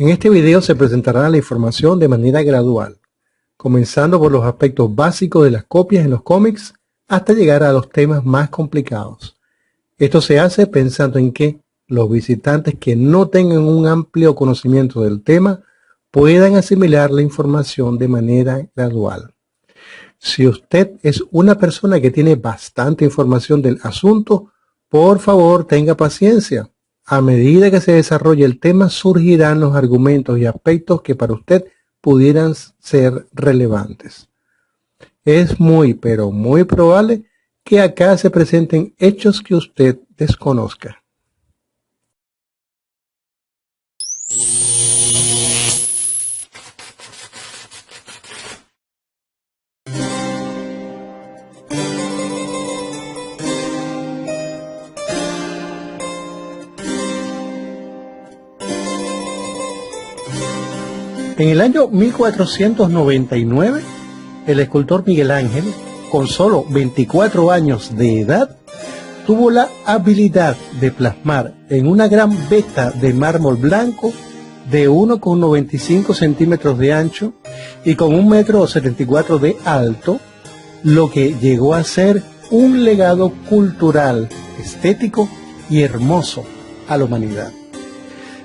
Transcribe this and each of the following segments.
En este video se presentará la información de manera gradual, comenzando por los aspectos básicos de las copias en los cómics hasta llegar a los temas más complicados. Esto se hace pensando en que los visitantes que no tengan un amplio conocimiento del tema puedan asimilar la información de manera gradual. Si usted es una persona que tiene bastante información del asunto, por favor tenga paciencia. A medida que se desarrolle el tema surgirán los argumentos y aspectos que para usted pudieran ser relevantes. Es muy, pero muy probable que acá se presenten hechos que usted desconozca. En el año 1499, el escultor Miguel Ángel, con solo 24 años de edad, tuvo la habilidad de plasmar en una gran veta de mármol blanco de 1,95 centímetros de ancho y con 1,74 m de alto, lo que llegó a ser un legado cultural, estético y hermoso a la humanidad.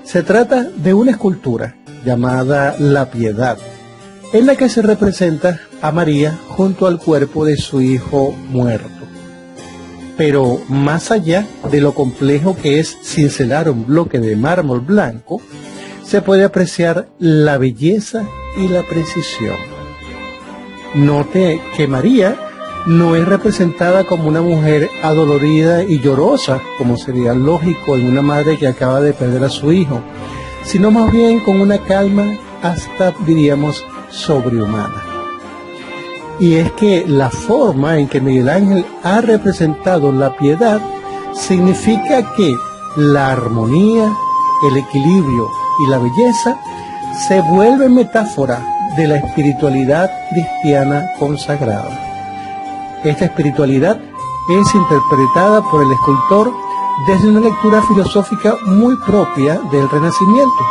Se trata de una escultura llamada La Piedad, en la que se representa a María junto al cuerpo de su hijo muerto. Pero más allá de lo complejo que es cincelar un bloque de mármol blanco, se puede apreciar la belleza y la precisión. Note que María no es representada como una mujer adolorida y llorosa, como sería lógico en una madre que acaba de perder a su hijo, sino más bien con una calma hasta, diríamos, sobrehumana. Y es que la forma en que Miguel Ángel ha representado la piedad significa que la armonía, el equilibrio y la belleza se vuelven metáfora de la espiritualidad cristiana consagrada. Esta espiritualidad es interpretada por el escultor desde una lectura filosófica muy propia del Renacimiento,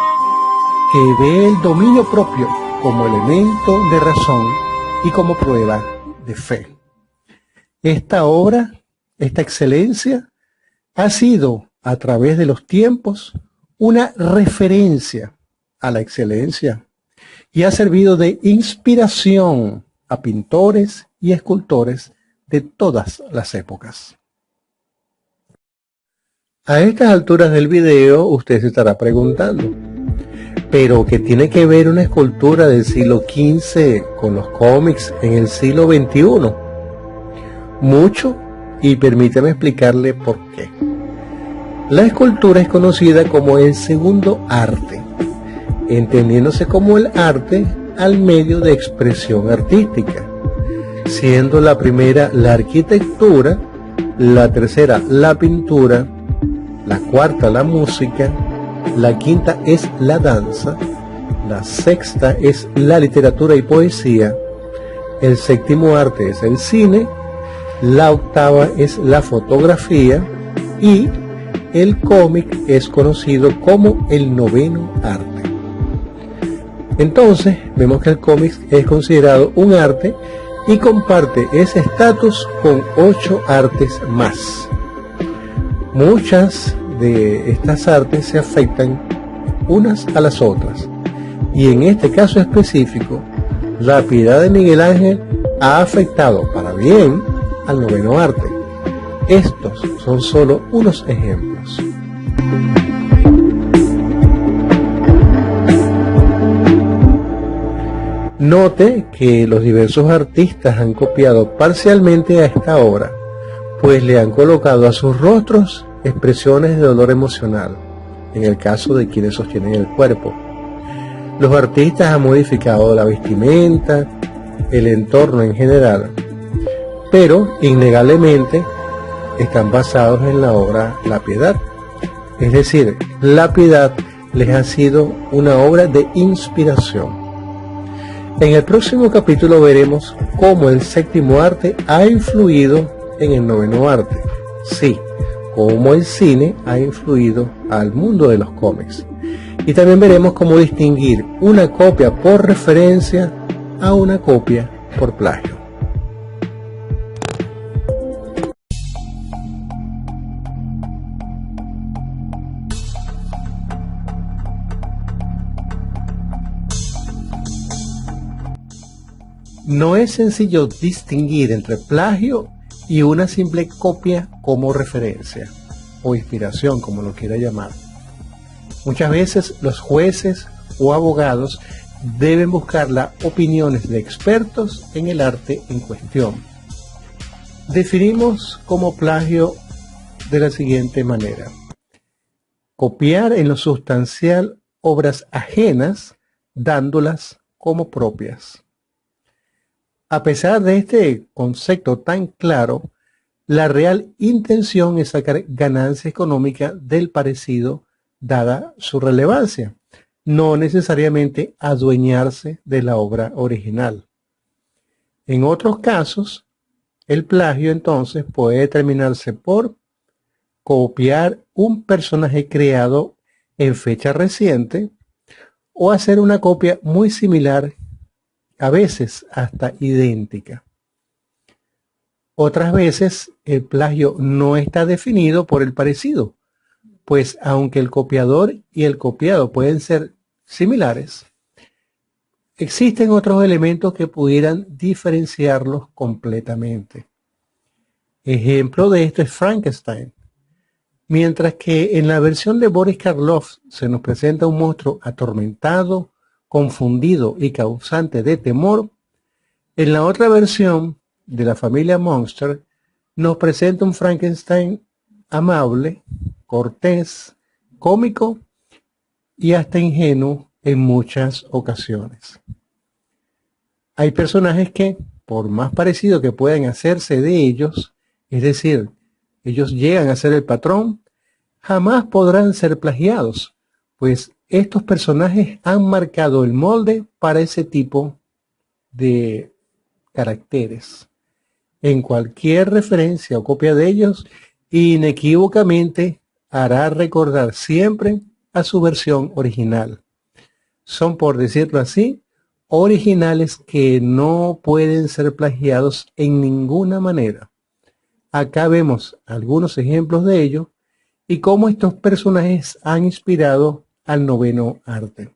que ve el dominio propio como elemento de razón y como prueba de fe. Esta obra, esta excelencia, ha sido a través de los tiempos una referencia a la excelencia y ha servido de inspiración a pintores y escultores de todas las épocas. A estas alturas del video usted se estará preguntando, ¿pero qué tiene que ver una escultura del siglo XV con los cómics en el siglo XXI? Mucho, y permítame explicarle por qué. La escultura es conocida como el segundo arte, entendiéndose como el arte al medio de expresión artística, siendo la primera la arquitectura, la tercera la pintura, la cuarta la música, la quinta es la danza, la sexta es la literatura y poesía, el séptimo arte es el cine, la octava es la fotografía y el cómic es conocido como el noveno arte. Entonces vemos que el cómic es considerado un arte y comparte ese estatus con 8 artes más. Muchas de estas artes se afectan unas a las otras, y en este caso específico, la piedad de Miguel Ángel ha afectado para bien al noveno arte. Estos son solo unos ejemplos. Note que los diversos artistas han copiado parcialmente a esta obra, pues le han colocado a sus rostros expresiones de dolor emocional, en el caso de quienes sostienen el cuerpo. Los artistas han modificado la vestimenta, el entorno en general, pero innegablemente están basados en la obra La Piedad. Es decir, La Piedad les ha sido una obra de inspiración. En el próximo capítulo veremos cómo el séptimo arte ha influido en el noveno arte. Sí, cómo el cine ha influido al mundo de los cómics. Y también veremos cómo distinguir una copia por referencia a una copia por plagio. No es sencillo distinguir entre plagio y una simple copia como referencia o inspiración, como lo quiera llamar. Muchas veces los jueces o abogados deben buscar las opiniones de expertos en el arte en cuestión. Definimos como plagio de la siguiente manera: copiar en lo sustancial obras ajenas, dándolas como propias. A pesar de este concepto tan claro, la real intención es sacar ganancia económica del parecido, dada su relevancia, no necesariamente adueñarse de la obra original. En otros casos, el plagio entonces puede determinarse por copiar un personaje creado en fecha reciente o hacer una copia muy similar, a veces hasta idéntica. Otras veces el plagio no está definido por el parecido, pues aunque el copiador y el copiado pueden ser similares, existen otros elementos que pudieran diferenciarlos completamente. Ejemplo de esto es Frankenstein. Mientras que en la versión de Boris Karloff se nos presenta un monstruo atormentado, confundido y causante de temor, en la otra versión de la familia Monster nos presenta un Frankenstein amable, cortés, cómico y hasta ingenuo en muchas ocasiones. Hay personajes que, por más parecido que puedan hacerse de ellos, es decir, ellos llegan a ser el patrón, jamás podrán ser plagiados, pues estos personajes han marcado el molde para ese tipo de caracteres. En cualquier referencia o copia de ellos, inequívocamente hará recordar siempre a su versión original. Son, por decirlo así, originales que no pueden ser plagiados en ninguna manera. Acá vemos algunos ejemplos de ello y cómo estos personajes han inspirado al noveno arte.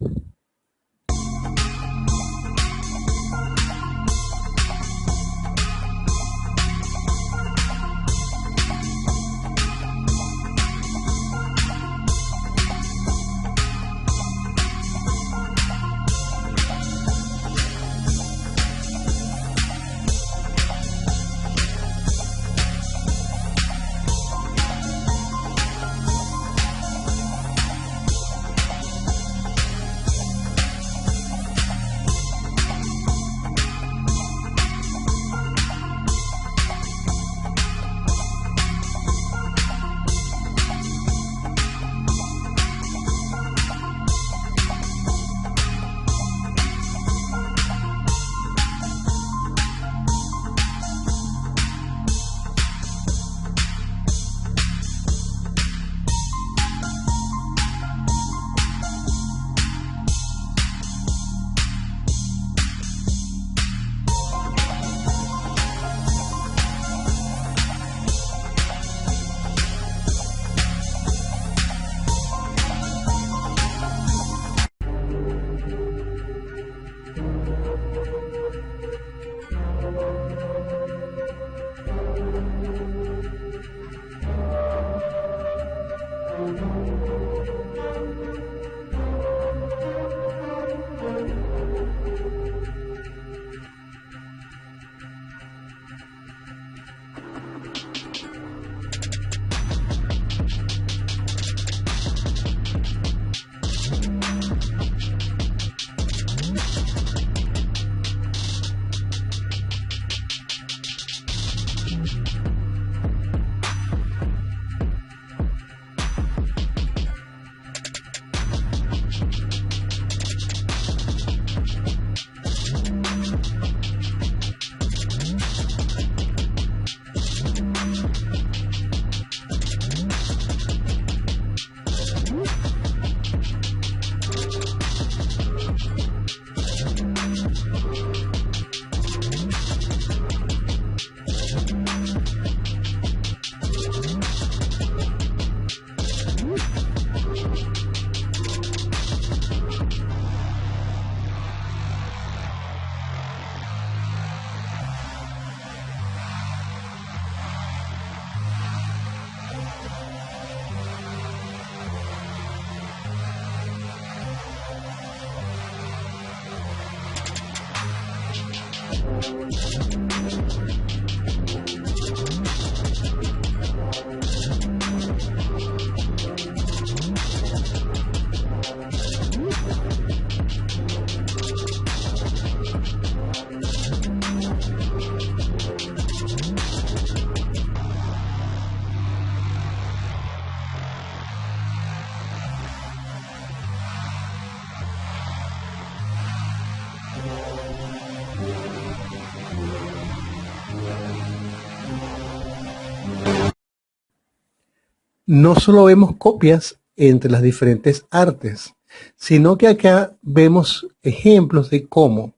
No solo vemos copias entre las diferentes artes, sino que acá vemos ejemplos de cómo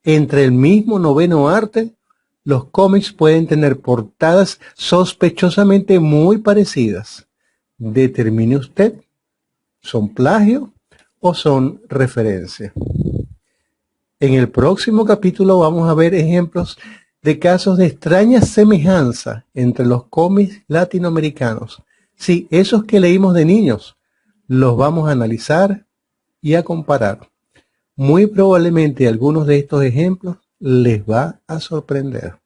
entre el mismo noveno arte los cómics pueden tener portadas sospechosamente muy parecidas. Determine usted, ¿son plagio o son referencia? En el próximo capítulo vamos a ver ejemplos de casos de extraña semejanza entre los cómics latinoamericanos. Sí, esos que leímos de niños, los vamos a analizar y a comparar. Muy probablemente algunos de estos ejemplos les va a sorprender.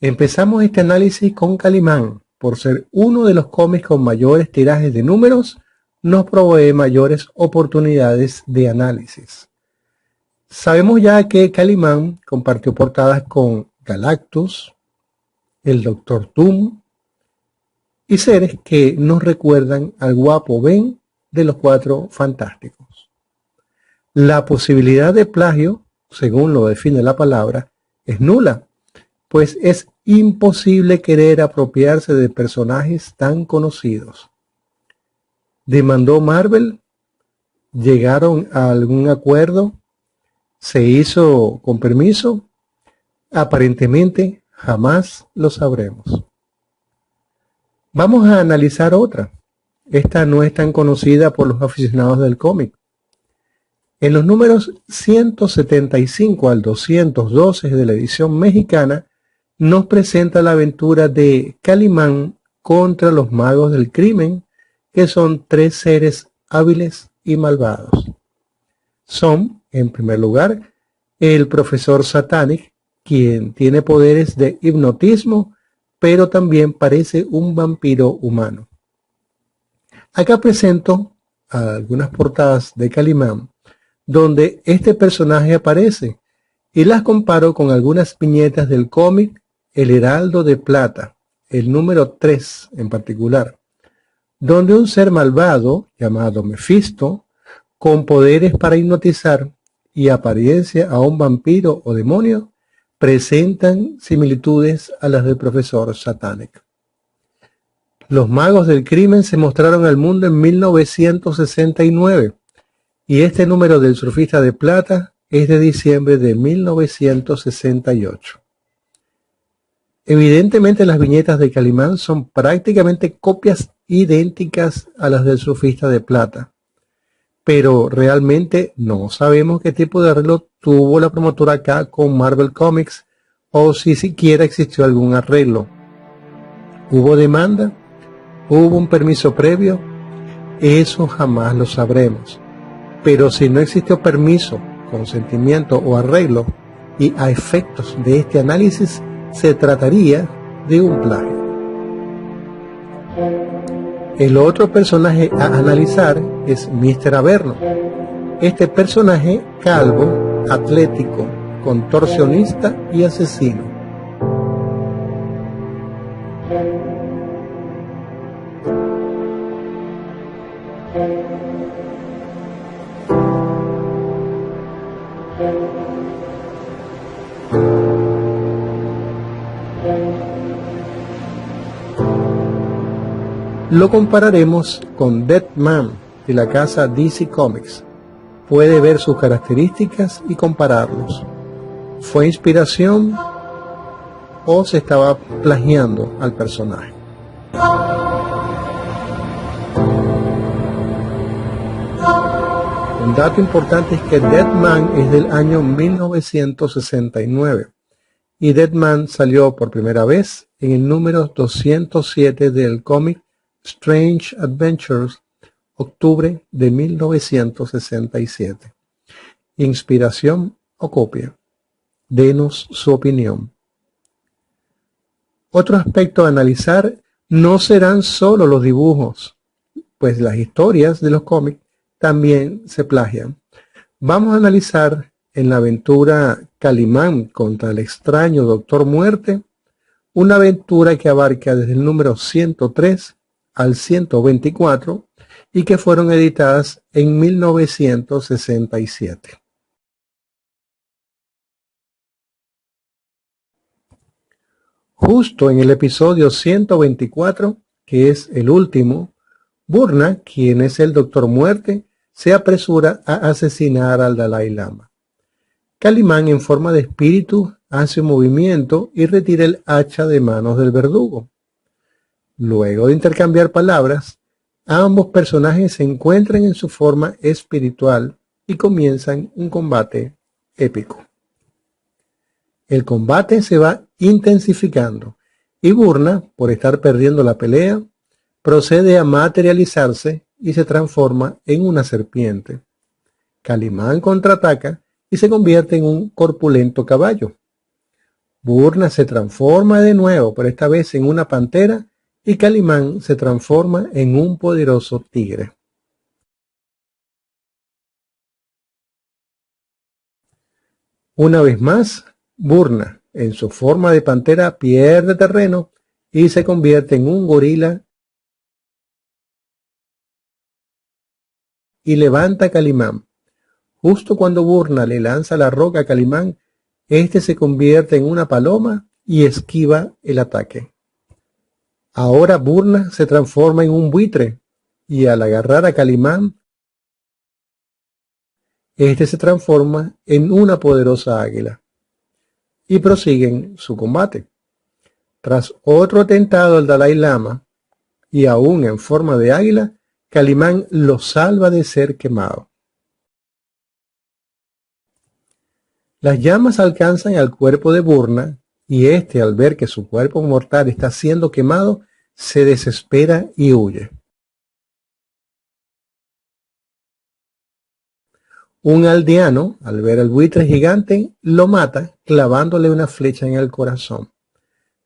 Empezamos este análisis con Calimán. Por ser uno de los cómics con mayores tirajes de números, nos provee mayores oportunidades de análisis. Sabemos ya que Calimán compartió portadas con Galactus, el Dr. Doom y seres que nos recuerdan al guapo Ben de los Cuatro Fantásticos. La posibilidad de plagio, según lo define la palabra, es nula, pues es imposible querer apropiarse de personajes tan conocidos. ¿Demandó Marvel? ¿Llegaron a algún acuerdo? ¿Se hizo con permiso? Aparentemente jamás lo sabremos. Vamos a analizar otra. Esta no es tan conocida por los aficionados del cómic. En los números 175 al 212 de la edición mexicana, nos presenta la aventura de Calimán contra los magos del crimen, que son tres seres hábiles y malvados. Son, en primer lugar, el profesor Satanic, quien tiene poderes de hipnotismo, pero también parece un vampiro humano. Acá presento algunas portadas de Calimán, donde este personaje aparece, y las comparo con algunas viñetas del cómic El Heraldo de Plata, el número 3 en particular, donde un ser malvado llamado Mefisto, con poderes para hipnotizar y apariencia a un vampiro o demonio, presentan similitudes a las del profesor Satanic. Los magos del crimen se mostraron al mundo en 1969 y este número del Surfista de Plata es de diciembre de 1968. Evidentemente las viñetas de Calimán son prácticamente copias idénticas a las del Surfista de Plata, pero realmente no sabemos qué tipo de arreglo tuvo la promotora acá con Marvel Comics o si siquiera existió algún arreglo. ¿Hubo demanda? ¿Hubo un permiso previo? Eso jamás lo sabremos. Pero si no existió permiso, consentimiento o arreglo, y a efectos de este análisis, se trataría de un plagio. El otro personaje a analizar es Mr. Averno. Este personaje calvo, atlético, contorsionista y asesino. Lo compararemos con Deadman de la casa DC Comics. Puede ver sus características y compararlos. ¿Fue inspiración o se estaba plagiando al personaje? Un dato importante es que Deadman es del año 1969 y Deadman salió por primera vez en el número 207 del cómic Strange Adventures, octubre de 1967. Inspiración o copia. Denos su opinión. Otro aspecto a analizar no serán solo los dibujos, pues las historias de los cómics también se plagian. Vamos a analizar en la aventura Calimán contra el extraño Doctor Muerte, una aventura que abarca desde el número 103 al 124 y que fueron editadas en 1967. Justo en el episodio 124, que es el último, Burna, quien es el Doctor Muerte, se apresura a asesinar al Dalai Lama. Calimán, en forma de espíritu, hace un movimiento y retira el hacha de manos del verdugo. Luego de intercambiar palabras, ambos personajes se encuentran en su forma espiritual y comienzan un combate épico. El combate se va intensificando y Burna, por estar perdiendo la pelea, procede a materializarse y se transforma en una serpiente. Calimán contraataca y se convierte en un corpulento caballo. Burna se transforma de nuevo, pero esta vez en una pantera, y Calimán se transforma en un poderoso tigre. Una vez más, Burna, en su forma de pantera, pierde terreno y se convierte en un gorila y levanta a Calimán. Justo cuando Burna le lanza la roca a Calimán, este se convierte en una paloma y esquiva el ataque. Ahora Burna se transforma en un buitre y al agarrar a Calimán, este se transforma en una poderosa águila. Y prosiguen su combate. Tras otro atentado al Dalai Lama, y aún en forma de águila, Calimán lo salva de ser quemado. Las llamas alcanzan al cuerpo de Burna, y este, al ver que su cuerpo mortal está siendo quemado, se desespera y huye. Un aldeano, al ver al buitre gigante, lo mata clavándole una flecha en el corazón.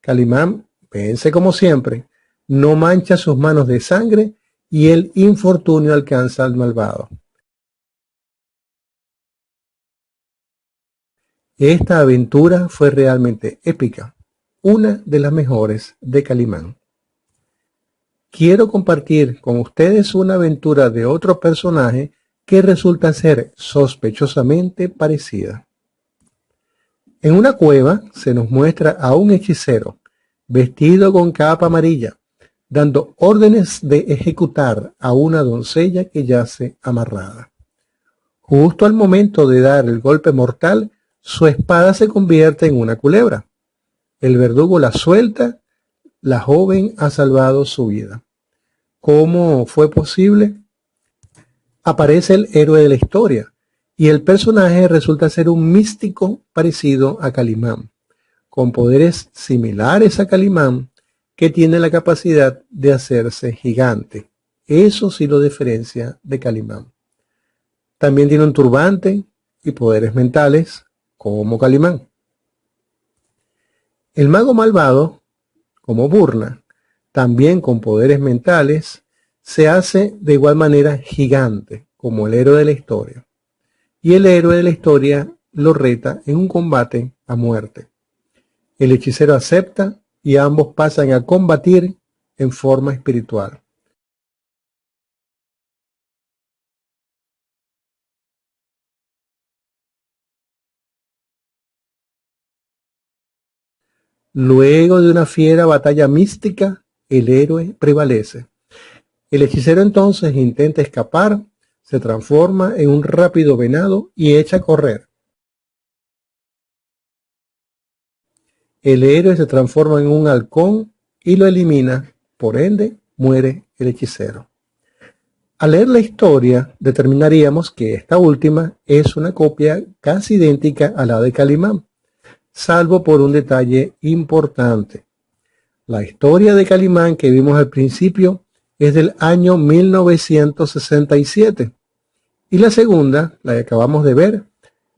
Calimán vence como siempre, no mancha sus manos de sangre y el infortunio alcanza al malvado. Esta aventura fue realmente épica, una de las mejores de Calimán. Quiero compartir con ustedes una aventura de otro personaje que resulta ser sospechosamente parecida. En una cueva se nos muestra a un hechicero vestido con capa amarilla, dando órdenes de ejecutar a una doncella que yace amarrada. Justo al momento de dar el golpe mortal, su espada se convierte en una culebra. El verdugo la suelta, la joven ha salvado su vida. ¿Cómo fue posible? Aparece el héroe de la historia y el personaje resulta ser un místico parecido a Calimán, con poderes similares a Calimán, que tiene la capacidad de hacerse gigante. Eso sí lo diferencia de Calimán. También tiene un turbante y poderes mentales como Calimán. El mago malvado, como Burna, también con poderes mentales, se hace de igual manera gigante, como el héroe de la historia. Y el héroe de la historia lo reta en un combate a muerte. El hechicero acepta y ambos pasan a combatir en forma espiritual. Luego de una fiera batalla mística, el héroe prevalece. El hechicero entonces intenta escapar, se transforma en un rápido venado y echa a correr. El héroe se transforma en un halcón y lo elimina, por ende muere el hechicero. Al leer la historia determinaríamos que esta última es una copia casi idéntica a la de Calimán. salvo por un detalle importante. La historia de Calimán que vimos al principio es del año 1967 y la segunda, la que acabamos de ver,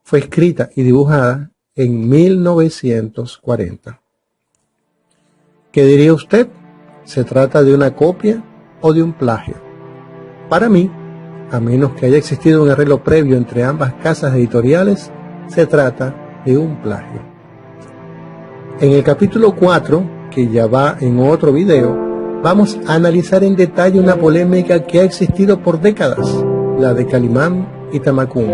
fue escrita y dibujada en 1940. ¿Qué diría usted? ¿Se trata de una copia o de un plagio? Para mí, a menos que haya existido un arreglo previo entre ambas casas editoriales, se trata de un plagio. En el capítulo 4, que ya va en otro video, vamos a analizar en detalle una polémica que ha existido por décadas, la de Calimán y Tamacún.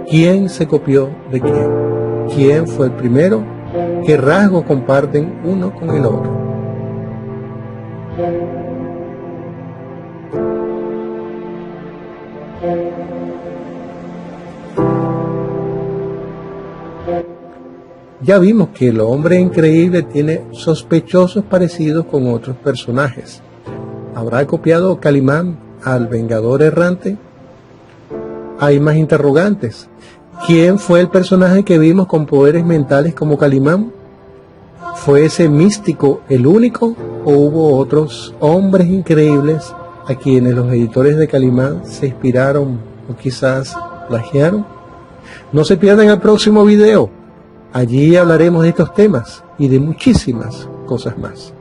¿Quién se copió de quién? ¿Quién fue el primero? ¿Qué rasgos comparten uno con el otro? Ya vimos que el hombre increíble tiene sospechosos parecidos con otros personajes. ¿Habrá copiado Calimán al Vengador Errante? Hay más interrogantes. ¿Quién fue el personaje que vimos con poderes mentales como Calimán? ¿Fue ese místico el único o hubo otros hombres increíbles a quienes los editores de Calimán se inspiraron o quizás plagiaron? No se pierdan el próximo video. Allí hablaremos de estos temas y de muchísimas cosas más.